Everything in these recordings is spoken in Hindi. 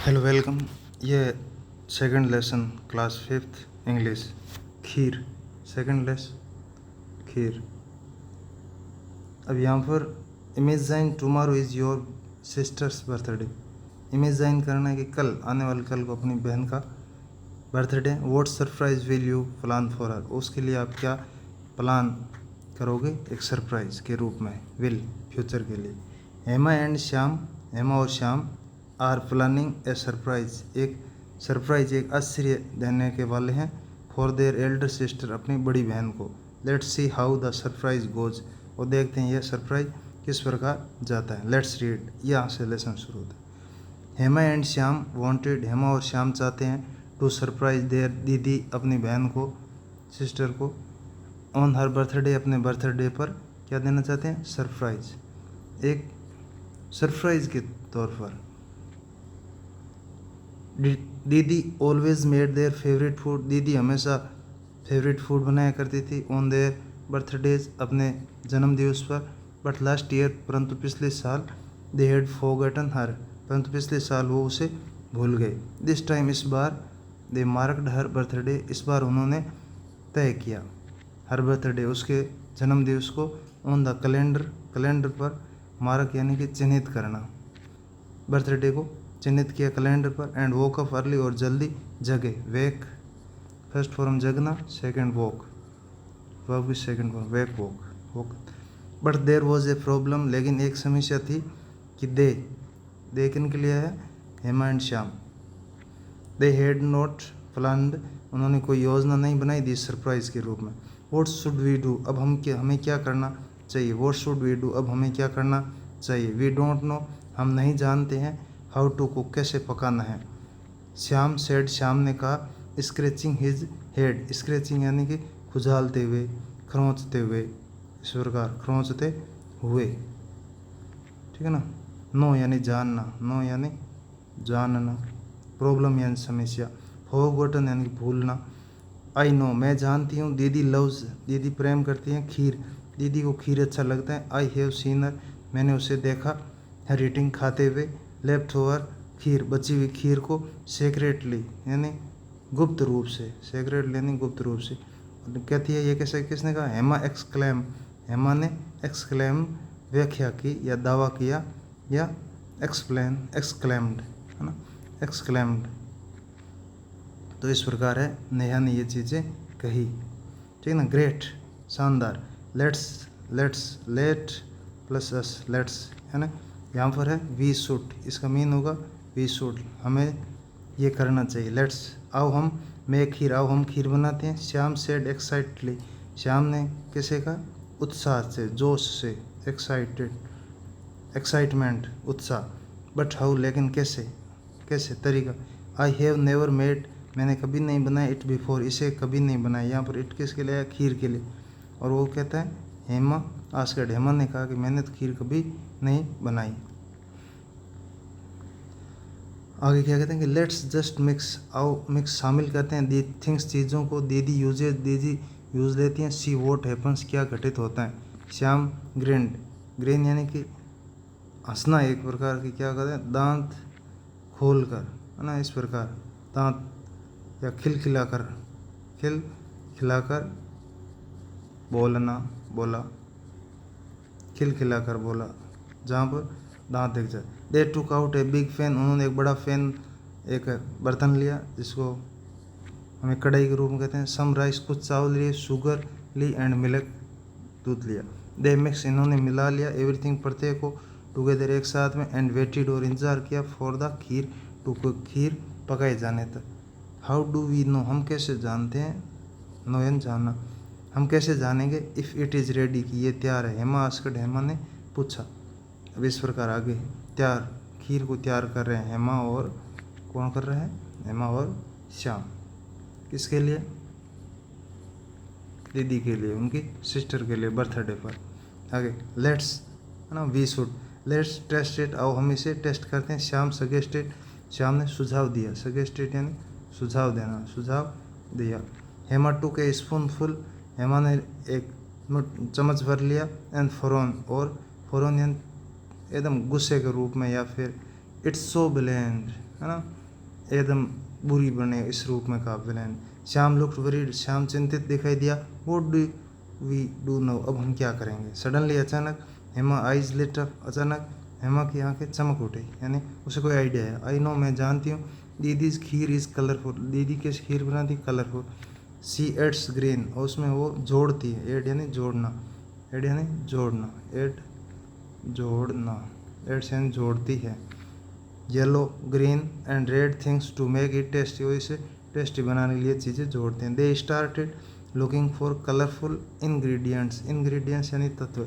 Hello welcome. ये second lesson class fifth English kheer. Second lesson kheer. अब यहाँ पर imagine tomorrow is your sister's birthday. Imagine करना है कि कल आने वाले कल को अपनी बहन का birthday. What surprise will you plan for her. उसके लिए आप क्या प्लान करोगे एक सरप्राइज के रूप में। विल फ्यूचर के लिए। हेमा एंड श्याम, हेमा और Shyam are planning a surprise, एक सरप्राइज एक आश्चर्य देने के वाले हैं फॉर देयर एल्डर सिस्टर, अपनी बड़ी बहन को। Let's see how the surprise goes, और देखते हैं यह सरप्राइज किस प्रकार जाता है। लेट्स रीड, यहाँ से लेसन शुरू होता है। हेमा एंड श्याम वांटेड, हेमा और श्याम चाहते हैं टू सरप्राइज देयर दीदी, अपनी बहन को, सिस्टर को, ऑन हर बर्थडे, अपने बर्थडे पर क्या देना चाहते हैं, सरप्राइज, एक सरप्राइज के तौर पर। दीदी always made their favourite food, दीदी हमेशा फेवरेट फूड बनाया करती थी ऑन देयर बर्थडेज, अपने जन्म दिवस पर। बट लास्ट ईयर, परंतु पिछले साल, दे हैड फॉरगॉटन हर, परंतु पिछले साल वो उसे भूल गए। दिस टाइम, इस बार, दे मार्क्ड हर बर्थडे, इस बार उन्होंने तय किया हर बर्थडे, उसके जन्म दिवस को, ऑन द कैलेंडर, कैलेंडर पर, मार्क यानी कि चिन्हित करना, बर्थडे को चिन्हित किया कैलेंडर पर। एंड वोक अप अर्ली, और जल्दी जगे, वेक फर्स्ट फॉर्म जगना, सेकंड वॉक, वर्ब की second form wake walk, walk. But there was a problem, लेकिन एक समस्या थी कि दे किन के लिए है, Hema and Shyam. They had not planned, उन्होंने कोई योजना नहीं बनाई दी सरप्राइज के रूप में। व्हाट शुड वी डू, अब हमें क्या करना चाहिए। व्हाट शुड वी डू, अब हमें क्या करना चाहिए। वी डोंट नो, हम नहीं जानते हैं। हाउ टू कुक, कैसे पकाना है। श्याम सेड, श्याम ने कहा, स्क्रैचिंग हिज हेड, स्क्रैचिंग यानी कि खुजालते हुए, खरोंचते हुए, इस प्रकार खरोंचते हुए, ठीक है ना। नो यानी जानना, नो यानी जानना, प्रॉब्लम यानी समस्या, फॉरगॉटन यानी भूलना। आई नो, मैं जानती हूँ। दीदी लव्स, दीदी प्रेम करती हैं खीर, दीदी को खीर अच्छा लगता है। आई हैव सीन हर, मैंने उसे देखा, हर ईटिंग खाते हुए, लेफ्ट ओवर खीर, बची हुई खीर को, सेक्रेटली यानी गुप्त रूप से, सेक्रेटली यानी गुप्त रूप से। कहती है ये कैसे, किसने कहा, हेमा एक्सक्लेम, हेमा ने एक्सक्लेम व्याख्या की या दावा किया, या एक्सप्लेन एक्सक्लेम्ड, है ना, एक्सक्लेम्ड। तो इस प्रकार है, नेहा ने ये चीज़ें कही, ठीक है ना। ग्रेट, शानदार। Let's, let's, late plus us, let's, है ना। यहाँ पर है वी शुड, इसका मीन होगा वी शुड, हमें ये करना चाहिए। लेट्स, आओ हम, मैं खीर, आओ हम खीर बनाते हैं। श्याम सेड एक्साइटली, श्याम ने कैसे कहा, उत्साह से, जोश से, एक्साइटेड, एक्साइटमेंट, उत्साह। बट हाउ, लेकिन कैसे, कैसे तरीका। आई हैव नेवर मेड, मैंने कभी नहीं बनाया, इट बिफोर, इसे कभी नहीं बनाया। यहाँ पर इट किसके लिए है, खीर के लिए। और वो कहता है हेमा आस्क्ड, हेमा ने कहा कि मैंने तो खीर कभी नहीं बनाई। आगे क्या कहते हैं कि लेट्स जस्ट मिक्स, आओ मिक्स, शामिल करते हैं, दी थिंग्स, चीज़ों को, दीदी यूजेज, दीदी यूज़ लेती हैं, सी वॉट हैपन्स, क्या घटित होता है। श्याम ग्रिंड, ग्रीन यानी कि हंसना, एक प्रकार की क्या कहते हैं, दांत खोल कर, है ना, इस प्रकार दांत, या खिलखिलाकर, खिलखिलाकर बोलना, बोला, खिलखिलाकर बोला, जहाँ पर दांत दिख जाए। They took out a big fan, उन्होंने एक बड़ा फैन, एक बर्तन लिया जिसको हमें कढ़ाई के रूप में कहते हैं। सम राइस, कुछ चावल लिए, शुगर ली, एंड मिल्क, दूध लिया। दे मिक्स, इन्होंने मिला लिया, एवरीथिंग, प्रत्येक को, टुगेदर, एक साथ में, एंड वेटेड, और इंतजार किया, for the kheer to cook, kheer पकाए जाने तक। हाउ डू वी नो, हम कैसे जानते हैं, नो यानी जानना, हम कैसे जानेंगे, इफ़ इट इज़ रेडी, कि ये तैयार है। हेमा आस्क्ड, हेमा ने पूछा। अब इस प्रकार आगे तैयार, खीर को तैयार कर रहे हैं हेमा, और कौन कर रहे हैं, हेमा और श्याम, किसके लिए, दीदी के लिए, उनकी सिस्टर के लिए, बर्थडे पर। आगे लेट्स, है ना, we should, let's test it, आओ हम इसे टेस्ट करते हैं। श्याम सजेस्टेड, श्याम ने सुझाव दिया, सजेस्टेड यानी सुझाव देना, सुझाव दिया। हेमा टुक ए स्पून फुल, हेमा ने एक चम्मच भर लिया। एंड फॉरन, और फॉरन यानी एकदम गुस्से के रूप में, या फिर इट्स सो ब्लेंड, है ना, एकदम बुरी बने इस रूप में कहा villain. Shyam looked worried, Shyam चिंतित दिखाई दिया। What do we do now, अब हम क्या करेंगे। सडनली, अचानक, हेमा आइज लिट अप, अचानक हेमा की आंखें चमक उठी, यानी उसे कोई आइडिया है। आई नो, मैं जानती हूँ। दीदीज खीर इज़ कलरफुल, दीदी कैसे खीर बनाती, कलरफुल। सी एड्स ग्रीन, और उसमें वो जोड़ती है। एड यानी जोड़ना, एड यानी जोड़ना, एड जोड़ना, एड्स यानी जोड़ती है। Yellow, green and red things to make it tasty, और इसे टेस्टी बनाने के लिए चीज़ें जोड़ते हैं। They started looking for colourful ingredients, ingredients यानी तत्व।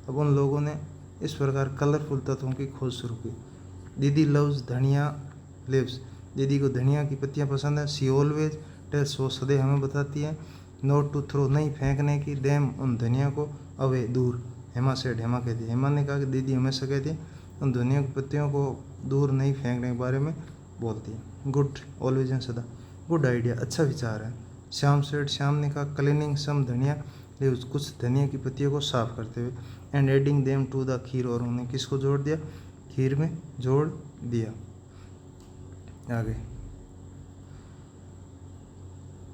अब उन लोगों ने इस प्रकार कलरफुल तत्वों की खोज शुरू की। दीदी लव्स धनिया लिव्स, दीदी को धनिया की पत्तियाँ पसंद है। सी ऑलवेज टेल्स, वो सदैव हमें बताती है। नोट टू थ्रो, नहीं फेंकने की। देम, उन धनिया को। अवे, दूर। हेमा सेड, हेमा कहती है, हेमा ने कहा कि दीदी हमेशा कहती है उन धनिया की पत्तियों को दूर नहीं फेंकने के बारे में बोलती है। गुड, ऑलवेज एंड सदा, गुड आइडिया, अच्छा विचार है। श्याम सेड, श्याम ने कहा। क्लीनिंग सम धनिया लीव्स, कुछ धनिया की पत्तियों को साफ करते हुए। And adding them to the kheer, और उन्हें किसको जोड़ दिया, खीर में जोड़ दिया। आगे,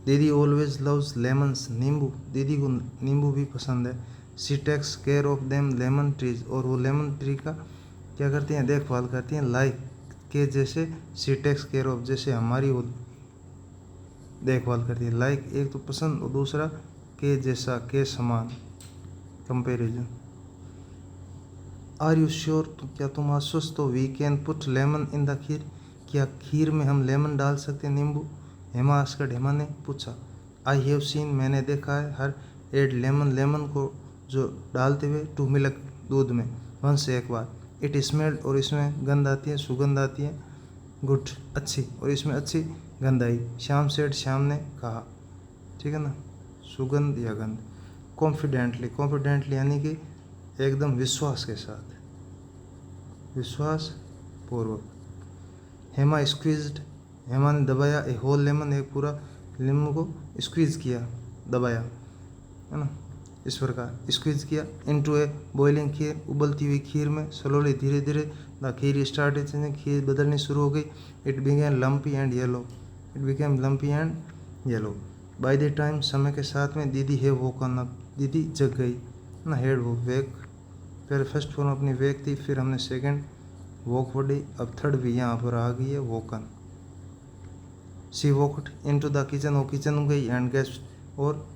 दीदी ऑलवेज लव्स लेमन्स, नींबू, दीदी को नींबू भी पसंद है। She takes care of them lemon trees, और वो लेमन ट्री का क्या करती हैं, देखभाल करती हैं। लाइक के, जैसे। शी टेक्स केयर ऑफ, जैसे हमारी वो देखभाल करती है। लाइक एक तो पसंद, और दूसरा के जैसा, के समान, कंपेरिजन। आर यू श्योर, तो क्या तुम आश्वस्त हो। We can put lemon in the kheer, क्या खीर में हम लेमन डाल सकते हैं, नींबू। हेमा आस्क्ड, हेमा ने पूछा। आई हैव सीन, मैंने देखा है। हर एड लेमन, लेमन को जो डालते हुए, टू मिल्क, दूध में। वंस, एक बार। इट स्मेल्ड, और इसमें गंध आती है, सुगंध आती है। गुड, अच्छी, और इसमें अच्छी गंध आई। श्याम सेड, श्याम ने कहा, ठीक है ना, सुगंध या गंध। कॉन्फिडेंटली, कॉन्फिडेंटली यानी कि एकदम विश्वास के साथ, विश्वास पूर्वक। हेमा स्क्वीज्ड, हेमा ने दबाया। ए होल लेमन, एक पूरा नींबू को स्क्वीज किया, दबाया, है ना, इस प्रकार स्क्वीज किया। इनटू ए बॉइलिंग खीर, उबलती हुई खीर में। स्लोली, धीरे धीरे। द खीर स्टार्टेड चेंजिंग, खीर बदलनी शुरू हो गई। It became lumpy and yellow, it became lumpy and yellow. By the time, समय के साथ में। दीदी है वोकन अप, दीदी जग गई ना। हेड वो, वेक, पहले फर्स्ट फॉर्म अपनी वेक थी, फिर हमने सेकंड वॉक पढ़ी, अब थर्ड भी यहाँ पर आ गई है, woken. She walked into the kitchen, वो किचन में गई। एंड गेस्ट, और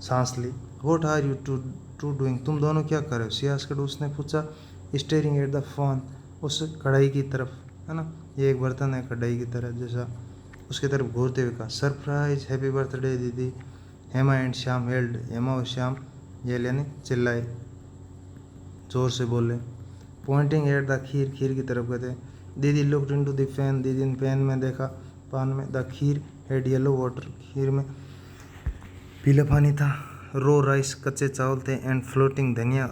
सांस ली। What are you two doing, तुम दोनों क्या कर रहे हो। सी आस्क्ड, उसने पूछा। स्टेरिंग एट द फॉन, उस कढ़ाई की तरफ, है ना, ये एक बर्तन है कढ़ाई की तरह जैसा, उसकी तरफ घूरते हुए कहा। सरप्राइज, हैप्पी बर्थडे दीदी। हेमा एंड श्याम हेल्ड, हेमा और श्याम ये लेने चिल्लाए, जोर से बोले। पॉइंटिंग एट द खीर, खीर की तरफ कहते। दीदी लुक्ड इनटू द पैन, दीदी ने पैन में देखा, पान में। The kheer had yellow water, kheer में पीला पानी था। रो राइस, कच्चे चावल थे। एंड फ्लोटिंग धनिया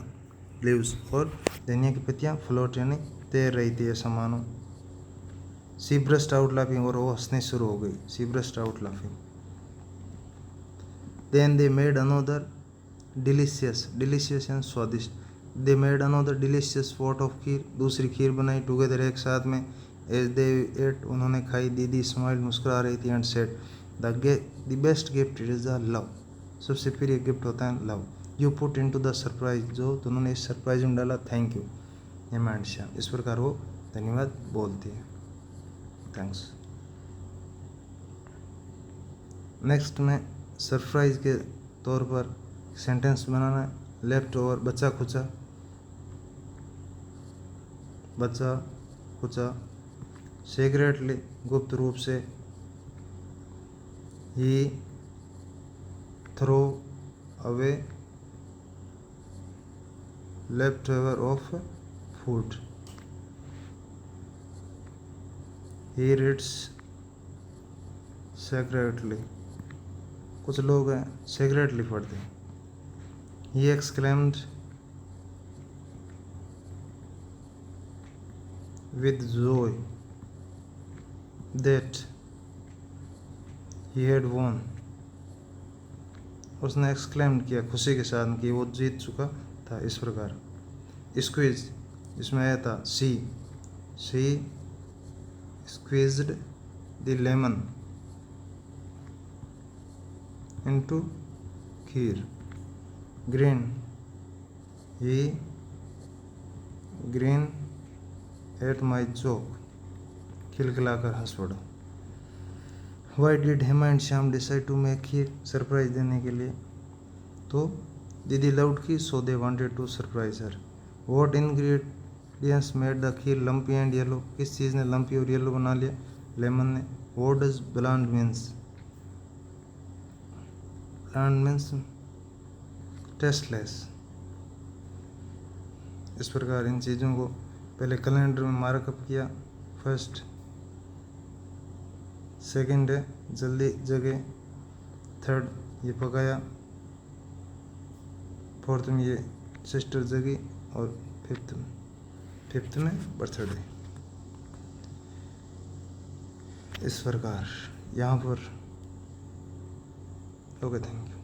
लीव्स, और धनिया की पत्तियाँ फ्लोट यानी तैर रही थी, ऐसा मानो। सी ब्रस्ट आउट लाफिंग, और वो हंसने शुरू हो गई। She burst out laughing. Then they made another delicious, delicious यानी स्वादिष्ट। They made another delicious pot of kheer, दूसरी खीर बनाई। टुगेदर, एक साथ में। एज दे एट, उन्होंने खाई। दीदी स्माइल, मुस्कुरा रही थी। And said, the best gift is the love, सबसे प्रिय गिफ्ट होता है love. You put into the surprise, जो तुमने इस सरप्राइज में डाला। Thank you Hema and Shyam, इस प्रकार वो धन्यवाद बोलती है। थैंक्स। नेक्स्ट में सरप्राइज के तौर पर सेंटेंस बनाना है। लेफ्ट ओवर, बचा खुचा, बचा खुचा। सीक्रेटली, गुप्त रूप से। He throw away left over of food. He reads secretly, कुछ लोग हैं सेक्रेटली पढ़ते हैं। He exclaimed with joy that he had won, उसने एक्सक्लेम्ड किया खुशी के साथ कि वो जीत चुका था, इस प्रकार। स्क्वीज, इसमें आया था सी, सी squeezed the lemon into kheer. Green, he green at my joke. खिलखिलाकर हंस पड़ा. Why did Hema and Shyam decide to make kheer? Surprise देने के लिए. तो दीदी loved kheer, so they wanted to surprise her. What ingredients made the kheer lumpy and yellow? किस चीज़ ने lumpy और yellow बना लिया? लेमन ने. What does bland means? bland means tasteless. इस प्रकार इन चीज़ों को पहले कैलेंडर में मार्कअप किया. फर्स्ट, सेकंड है जल्दी जगे, थर्ड ये पकाया, फोर्थ में ये सिस्टर जगी और फिफ्थ में बर्थडे. इस प्रकार यहाँ पर ओके, थैंक यू.